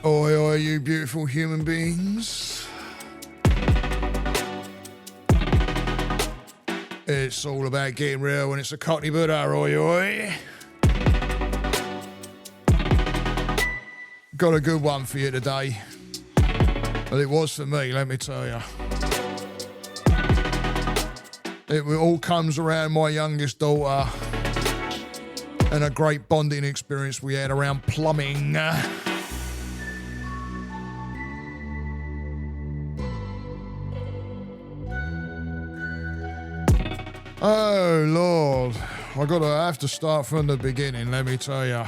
Oi, oi, you beautiful human beings. It's all about getting real when it's a Cockney Buddha, oi, oi. Got a good one for you today. Well, it was for me, let me tell you. It all comes around my youngest daughter and a great bonding experience we had around plumbing. Oh, Lord. I have to start from the beginning, let me tell you.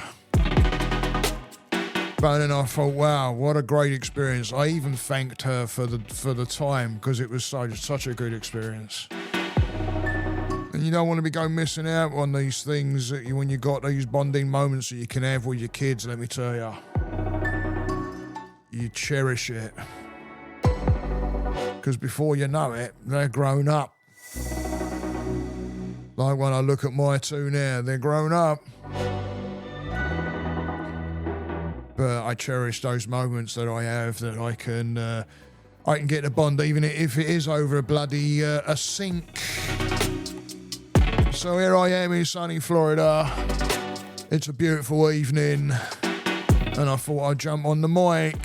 But then I thought, wow, what a great experience. I even thanked her for the time because it was such a good experience. And you don't want to be going missing out on these things when you got these bonding moments that you can have with your kids, let me tell you. You cherish it. Because before you know it, they're grown up. Like when I look at my two now, they're grown up. But I cherish those moments that I have that I can get a bond, even if it is over a bloody a sink. So here I am in sunny Florida. It's a beautiful evening, and I thought I'd jump on the mic.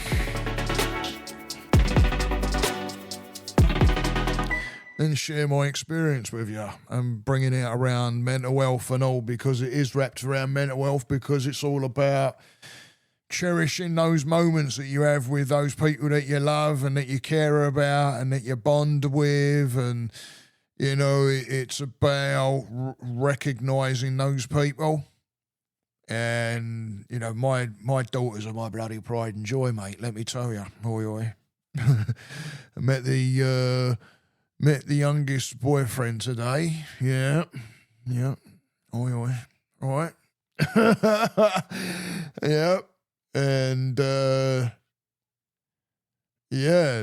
And share my experience with you and bringing it around mental health and all, because it is wrapped around mental health, because it's all about cherishing those moments that you have with those people that you love and that you care about and that you bond with. And, you know, it's about recognising those people. And, you know, my daughters are my bloody pride and joy, mate, let me tell you. Oi, oi. I met the youngest boyfriend today. Yeah. Oi, oi. All right. Yep. And,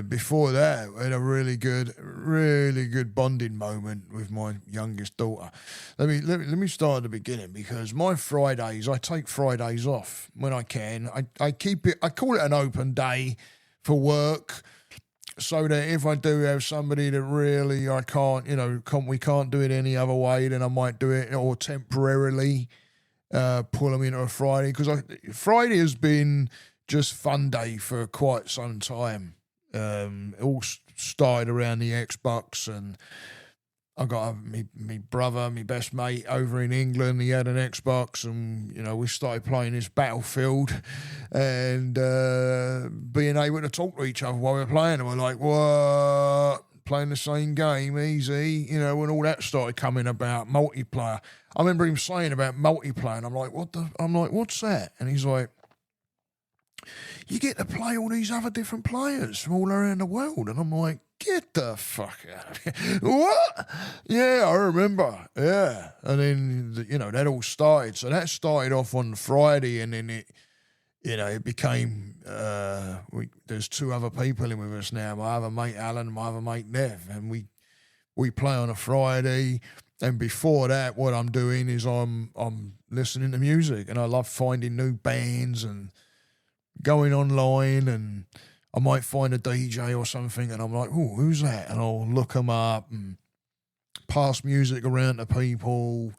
before that, I had a really good bonding moment with my youngest daughter. Let me start at the beginning, because my Fridays, I take Fridays off when I can. I call it an open day for work, so that if I do have somebody that really we can't do it any other way, then I might do it, or temporarily pull them into a Friday, because Friday has been just fun day for quite some time. It all started around the Xbox, and I got my brother, my best mate over in England. He had an Xbox, and we started playing this Battlefield, and being able to talk to each other while we were playing. And we're like, what? Playing the same game, easy, when all that started coming about multiplayer. I remember him saying about multiplayer, and I'm like, what's that? And he's like, you get to play all these other different players from all around the world. And I'm like, get the fuck out of here. What? Yeah, I remember. Yeah. And then, that all started. So that started off on Friday, and then it became, there's two other people in with us now, my other mate Alan and my other mate Nev, and we play on a Friday. And before that, what I'm doing is I'm listening to music, and I love finding new bands and going online, and I might find a DJ or something, and I'm like, oh, who's that? And I'll look them up and pass music around to people,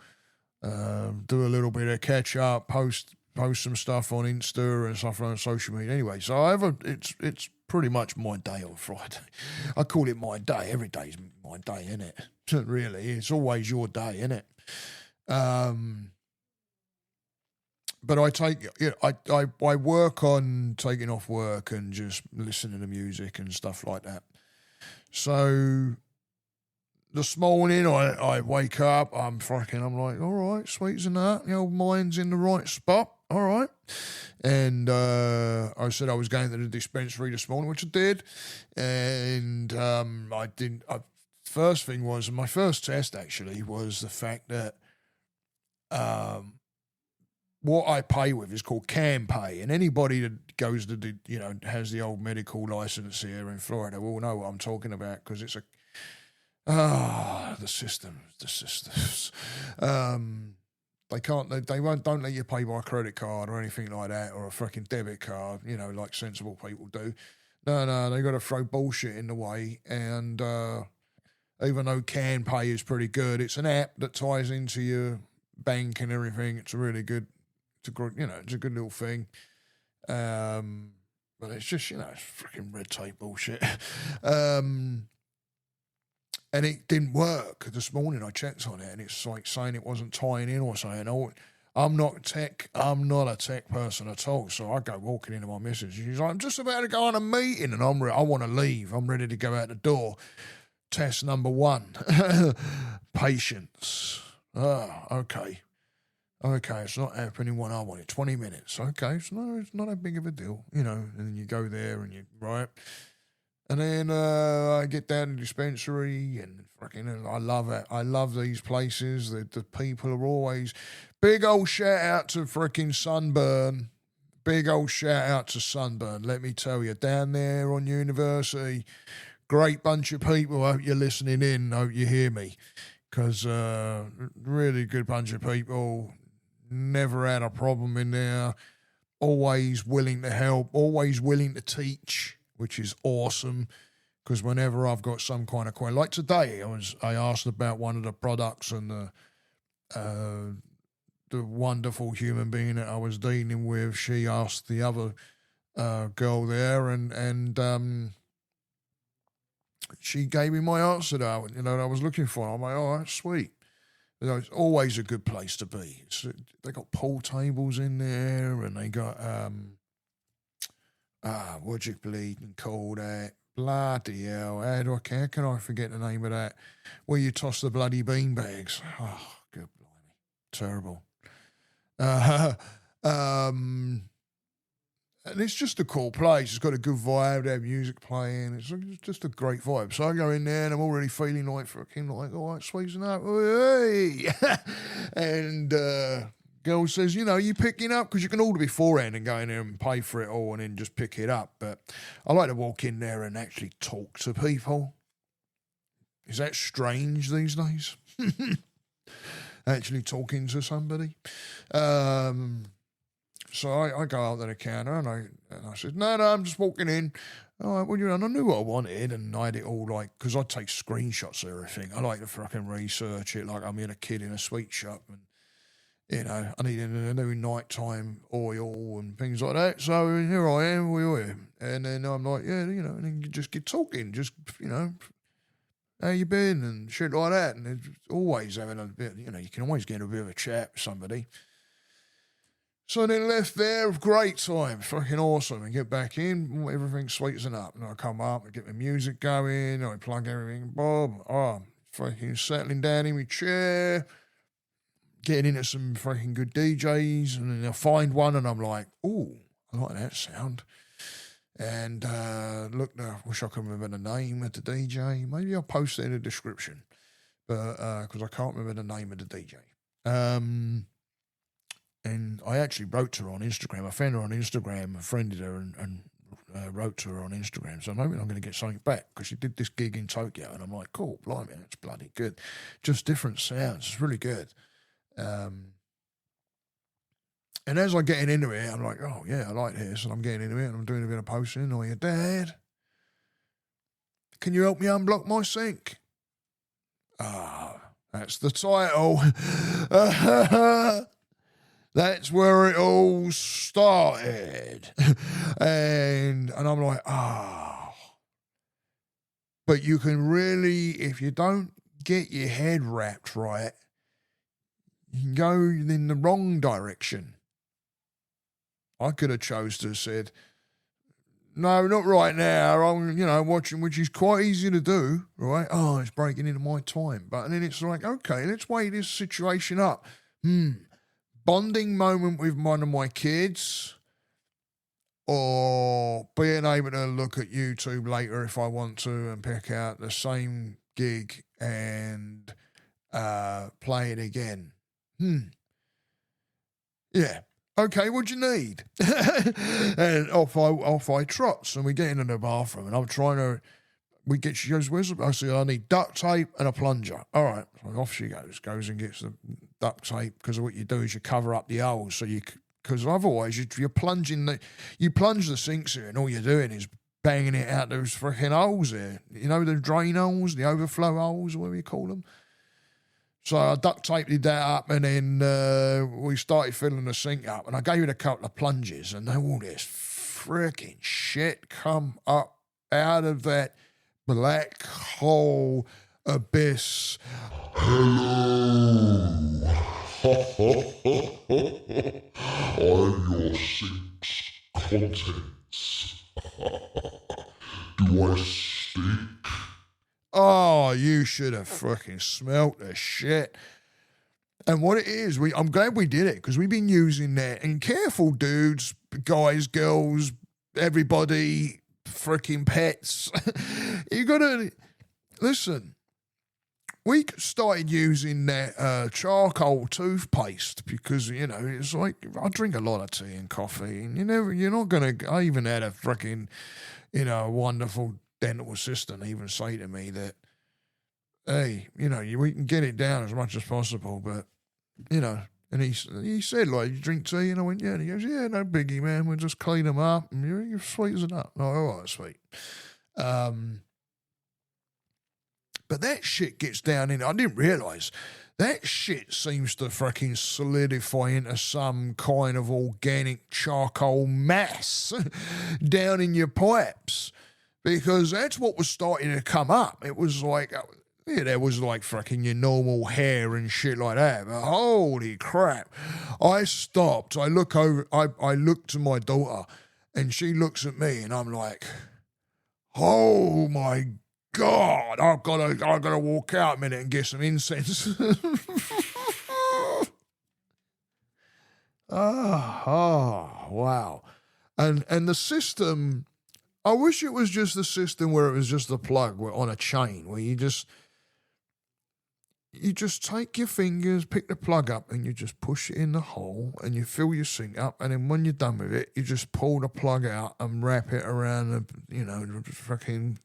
do a little bit of catch up, post some stuff on Insta and stuff on social media. Anyway, so it's pretty much my day on Friday. I call it my day. Every day's my day, innit? Really, it's always your day, innit? But I work on taking off work and just listening to music and stuff like that. So this morning I wake up, I'm like, all right, sweet as that, the old mind's in the right spot, all right. And I said I was going to the dispensary this morning, which I did, and first thing was, my first test actually was the fact that what I pay with is called Can Pay, and anybody that goes to has the old medical license here in Florida will know what I'm talking about, because it's the systems. They can't. They won't. Don't let you pay by a credit card or anything like that, or a fucking debit card. You know, like sensible people do. No, they got to throw bullshit in the way. And even though Can Pay is pretty good, it's an app that ties into your bank and everything. It's a really good. It's a good. It's a good little thing. But it's just it's freaking red tape bullshit. And it didn't work. This morning I checked on it, and it's like saying it wasn't tying in or saying, "Oh, I'm not a tech person at all." So I go walking into my missus. She's like, "I'm just about to go on a meeting, and I want to leave. I'm ready to go out the door." Test number 1, patience. Oh, okay, it's not happening when I want it. 20 minutes. Okay, it's not that big of a deal, And then you go there and you right. And then I get down to the dispensary, and fucking, I love it. I love these places. The people are always big old shout out to freaking Sunburn. Big old shout out to Sunburn. Let me tell you, down there on University, great bunch of people. I hope you're listening in. I hope you hear me, because really good bunch of people. Never had a problem in there. Always willing to help. Always willing to teach, which is awesome, because whenever I've got some kind of question, like today, I asked about one of the products, and the wonderful human being that I was dealing with, she asked the other girl there, and she gave me my answer that that I was looking for. I'm like, oh, that's sweet. It's always a good place to be. They got pool tables in there, and they got what do you bleeding call that? Bloody hell. How can I forget the name of that? Where you toss the bloody bean bags. Oh, good blimey. Terrible. And it's just a cool place. It's got a good vibe. They have music playing. It's just a great vibe. So I go in there and I'm already feeling like fucking like, all right, squeezing up. Hey. And girl says, you picking up, because you can order beforehand and go in there and pay for it all and then just pick it up. But I like to walk in there and actually talk to people. Is that strange these days? Actually talking to somebody. So I go out to the counter and I said, no, I'm just walking in. All right, well, I knew what I wanted, and I had it all because I take screenshots of everything. I like to fucking research it like I'm in a kid in a sweet shop, and I need a new nighttime oil and things like that. So here I am, and then I'm like, yeah, and then you just get talking, just how you been and shit like that, and it's always having a bit, you can always get a bit of a chat with somebody. So then left there, great time, fucking awesome, and get back in, everything sweetens up, and I come up and get the music going, I plug everything, fucking settling down in my chair, getting into some fucking good DJs, and then I find one, and I'm like, ooh, I like that sound. And look, I wish I could remember the name of the DJ. Maybe I'll post it in the description, but because I can't remember the name of the DJ. And I actually wrote to her on Instagram. I found her on Instagram, friended her, and wrote to her on Instagram. So maybe I'm going to get something back, because she did this gig in Tokyo, and I'm like, cool, blimey, that's bloody good. Just different sounds. It's really good. And as I'm getting into it, I'm like, oh, yeah, I like this. And I'm getting into it, and I'm doing a bit of posting. Oh, yeah, Dad, can you help me unblock my sink? That's the title. That's where it all started. and I'm like, But you can really, if you don't get your head wrapped right, you can go in the wrong direction. I could have chose to have said, no, not right now. I'm, watching, which is quite easy to do, right? Oh, it's breaking into my time. But then it's like, okay, let's weigh this situation up. Bonding moment with one of my kids, or being able to look at YouTube later if I want to and pick out the same gig and play it again. Yeah. Okay, what do you need? And off I trots, and we get into the bathroom, and I'm trying to. She goes, I say, I need duct tape and a plunger. All right, so off she goes and gets the duct tape, because what you do is you cover up the holes, so because otherwise you're plunging you plunge the sinks here, and all you're doing is banging it out those freaking holes there. You know, the drain holes, the overflow holes, whatever you call them. So I duct taped that up, and then we started filling the sink up, and I gave it a couple of plunges, and then all this freaking shit come up out of that black hole abyss. Hello. I'm your sink's contents. Do I stink? Oh, you should have fucking smelt the shit. And what it is, I'm glad we did it, because we've been using that. And careful, dudes, guys, girls, everybody, freaking pets. You gotta listen. We started using that charcoal toothpaste because, you know, it's like I drink a lot of tea and coffee, and you're not gonna. I even had a freaking, you know, wonderful dental assistant even say to me that, hey, you know, we can get it down as much as possible, but, you know, and he said, like, you drink tea? And I went, yeah. And he goes, yeah, no biggie, man. We'll just clean them up and you sweeten it up. No, all right, sweet. But that shit gets down in. I didn't realise that shit seems to fucking solidify into some kind of organic charcoal mass down in your pipes, because that's what was starting to come up. It was like, yeah, there was like fucking your normal hair and shit like that. But holy crap. I stopped. I look over, I look to my daughter, and she looks at me, and I'm like, oh my God, I've gotta walk out a minute and get some incense. Oh, wow. And the system, I wish it was just the system where it was just a plug on a chain, where you just take your fingers, pick the plug up, and you just push it in the hole, and you fill your sink up, and then when you're done with it, you just pull the plug out and wrap it around the fucking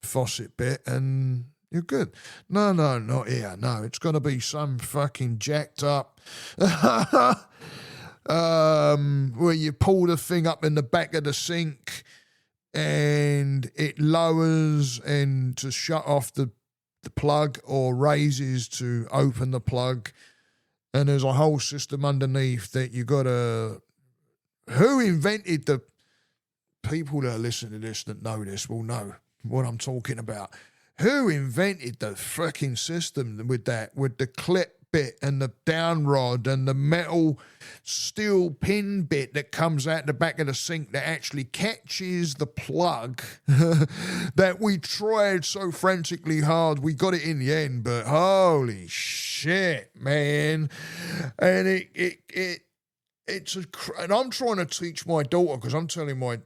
faucet bit, and you're good. No, not here. No, it's got to be some fucking jacked up where you pull the thing up in the back of the sink, and it lowers and to shut off the plug, or raises to open the plug, and there's a whole system underneath that you got to. Who invented the people that listen to this that know this will know what I'm talking about. Who invented the freaking system with the clip bit and the down rod and the metal steel pin bit that comes out the back of the sink that actually catches the plug that we tried so frantically hard? We got it in the end, but holy shit, man. And and I'm trying to teach my daughter, because I'm telling my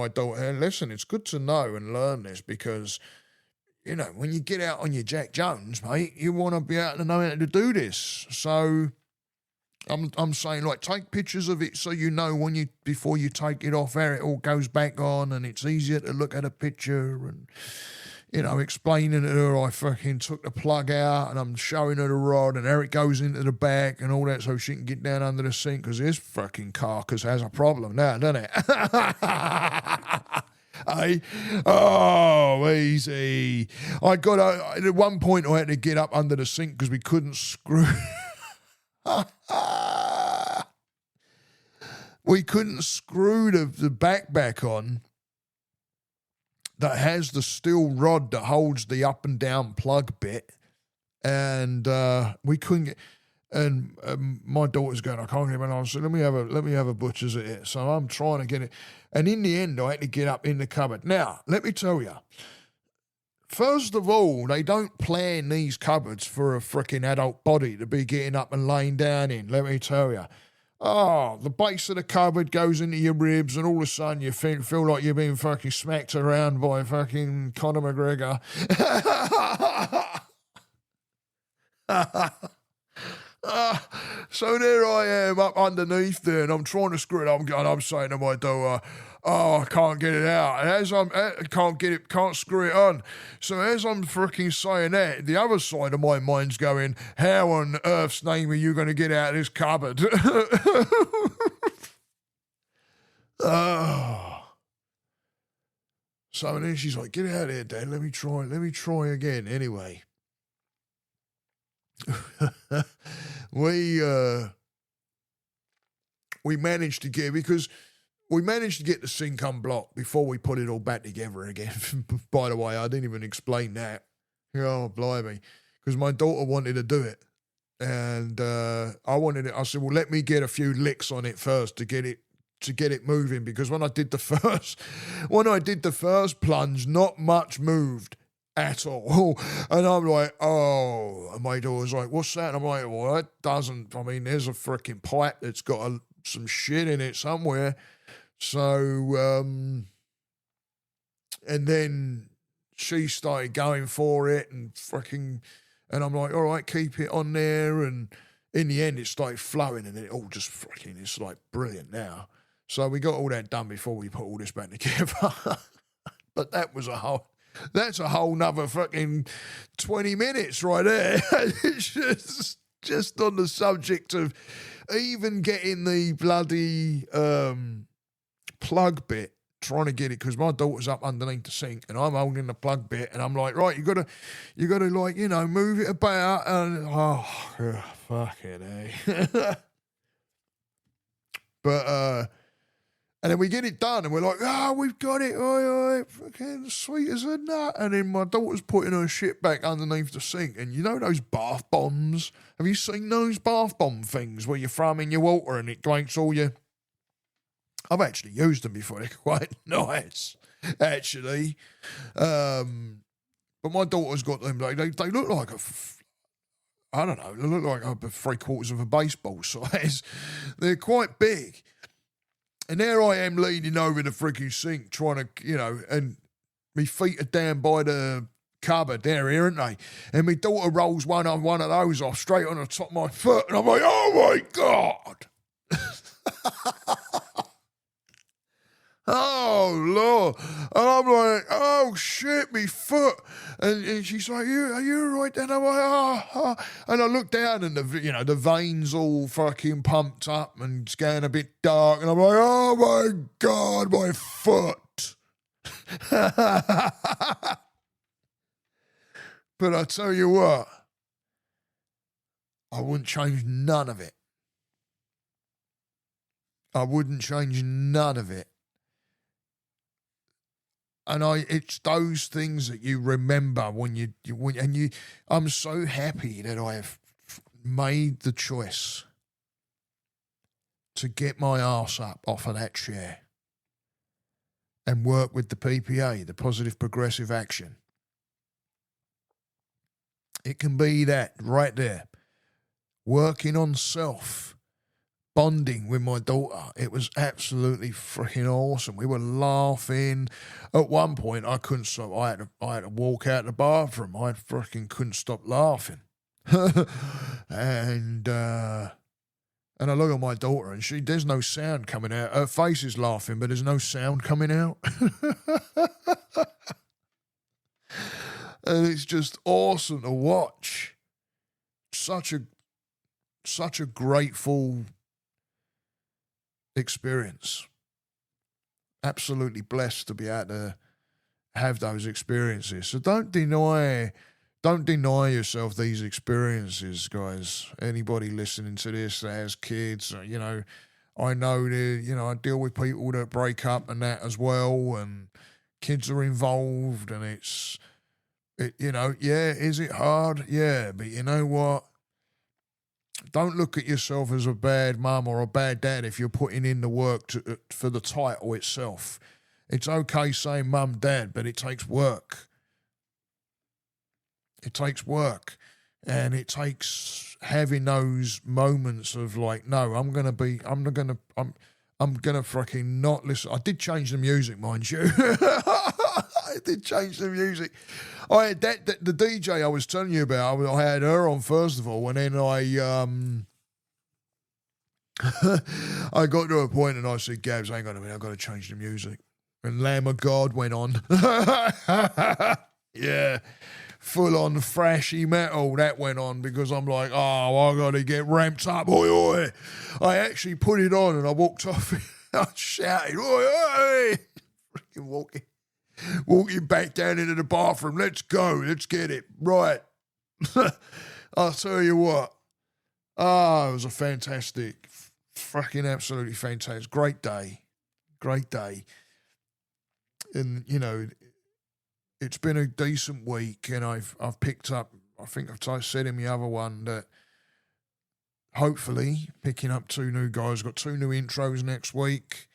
daughter, hey, listen, it's good to know and learn this, because, you know, when you get out on your Jack Jones, mate, you want to be able to know how to do this. So I'm saying, like, take pictures of it so you know before you take it off, how it all goes back on, and it's easier to look at a picture, and, you know, explaining to her I fucking took the plug out, and I'm showing her the rod and how it goes into the back and all that, so she can get down under the sink, because this fucking carcass has a problem now, doesn't it? Hey, oh, easy. At one point I had to get up under the sink because we couldn't screw. We couldn't screw the back on that has the steel rod that holds the up and down plug bit, and we couldn't get. And my daughter's going, I can't get it. And I said, let me have a butcher's at it. So I'm trying to get it. And in the end, I had to get up in the cupboard. Now, let me tell you, first of all, they don't plan these cupboards for a freaking adult body to be getting up and laying down in, let me tell you. Oh, the base of the cupboard goes into your ribs, and all of a sudden you feel like you're being fucking smacked around by fucking Conor McGregor. So there I am up underneath there, and I'm trying to screw it up, and I'm saying to my daughter, oh, I can't get it out. And as can't screw it on. So as I'm freaking saying that, the other side of my mind's going, how on earth's name are you going to get out of this cupboard? Oh. So then she's like, get out of here, Dad. Let me try again. Anyway. we managed to get the sink unblocked before we put it all back together again. By the way, I didn't even explain that. Oh, blimey. Because my daughter wanted to do it. And I said, well, let me get a few licks on it first to get it moving, because when I did the first plunge, not much moved at all. And I'm like, oh, and my daughter's like, what's that? And I'm like, well, that doesn't, I mean, there's a freaking pipe that's got some shit in it somewhere. So, and then she started going for it and I'm like, all right, keep it on there. And in the end, it started flowing and it all just it's like brilliant now. So we got all that done before we put all this back together. But that's a whole nother fucking 20 minutes right there. It's just on the subject of even getting the bloody plug bit, trying to get it, because my daughter's up underneath the sink and I'm holding the plug bit and I'm like, right, you gotta like, move it about and fucking A. But and then we get it done and we're like, we've got it, all right, fucking sweet as a nut. And then my daughter's putting her shit back underneath the sink. And you know those bath bombs? Have you seen those bath bomb things where you throw them in your water and it drinks all your... I've actually used them before. They're quite nice, actually. But my daughter's got them. They look like I don't know, they look like a 3/4 of a baseball size. They're quite big. And there I am leaning over the freaking sink trying to, and my feet are down by the cupboard there, aren't they? And my daughter rolls one of those off straight on the top of my foot. And I'm like, oh my God. Oh, Lord. And I'm like, oh, shit, me foot. And she's like, are you all right then? I'm like, And I look down and the veins all fucking pumped up and it's getting a bit dark. And I'm like, oh, my God, my foot. But I tell you what, I wouldn't change none of it. I wouldn't change none of it. And it's those things that you remember when I'm so happy that I have made the choice to get my arse up off of that chair and work with the PPA, the positive progressive action. It can be that right there, working on self. Bonding with my daughter. It was absolutely freaking awesome. We were laughing. At one point, I couldn't stop. I had to walk out the bathroom. I freaking couldn't stop laughing. And I look at my daughter, and there's no sound coming out. Her face is laughing, but there's no sound coming out. And it's just awesome to watch. Such a grateful experience. Absolutely blessed to be able to have those experiences. So don't deny yourself these experiences, guys. Anybody listening to this that has kids, I know that, I deal with people that break up and that as well, and kids are involved, and is it hard? Yeah, but you know what? Don't look at yourself as a bad mum or a bad dad if you're putting in the work for the title itself. It's okay saying mum, dad, but it takes work. It takes work. And it takes having those moments of like, no, I'm gonna fucking not listen. I did change the music, mind you. I did change the music. I had the DJ I was telling you about. I had her on first of all, and then I got to a point and I said, Gabs, hang on a minute, I've got to change the music. And Lamb of God went on. Yeah, full on thrashy metal that went on because I'm like, oh, I got to get ramped up. Oi, oi. I actually put it on and I walked off. I shouted, oi, oi. Freaking walking back down into the bathroom. Let's go. Let's get it. Right. I'll tell you what. Oh, it was a fantastic, fucking absolutely fantastic. Great day. Great day. And, you know, it's been a decent week and I've picked up, I think I said in the other one that hopefully picking up 2 new guys. Got 2 new intros next week.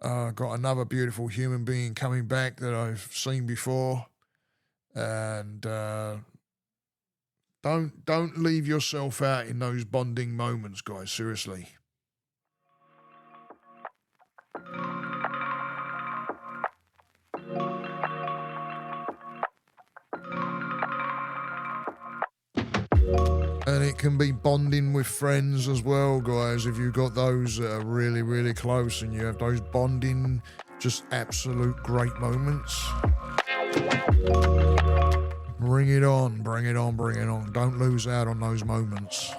Got another beautiful human being coming back that I've seen before. And don't leave yourself out in those bonding moments, guys, seriously. And it can be bonding with friends as well, guys. If you've got those that are really, really close and you have those bonding, just absolute great moments. Bring it on, bring it on, bring it on. Don't lose out on those moments.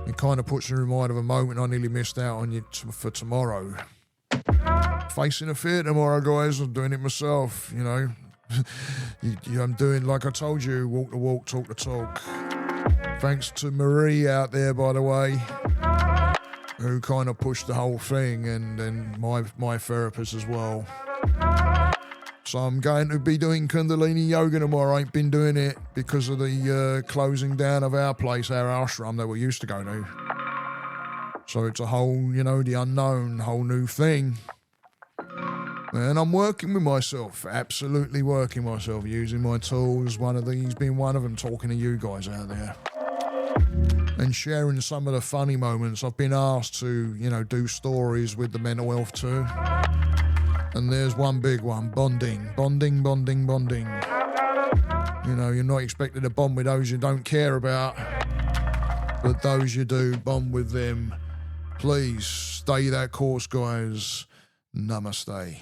It kind of puts you in mind of a moment I nearly missed out on for tomorrow. Facing a fear tomorrow, guys. I'm doing it myself, you know. I'm doing, like I told you, walk the walk, talk the talk. Thanks to Marie out there, by the way, who kind of pushed the whole thing, and my therapist as well. So I'm going to be doing Kundalini yoga tomorrow. I ain't been doing it because of the closing down of our place, our ashram that we used to go to. So it's a whole, you know, the unknown, whole new thing. And I'm working with myself, absolutely working myself, using my tools, one of these being one of them, talking to you guys out there. And sharing some of the funny moments. I've been asked to, you know, do stories with the mental health too. And there's one big one, bonding. Bonding, bonding, bonding. You know, you're not expected to bond with those you don't care about. But those you do, bond with them. Please, stay that course, guys. Namaste.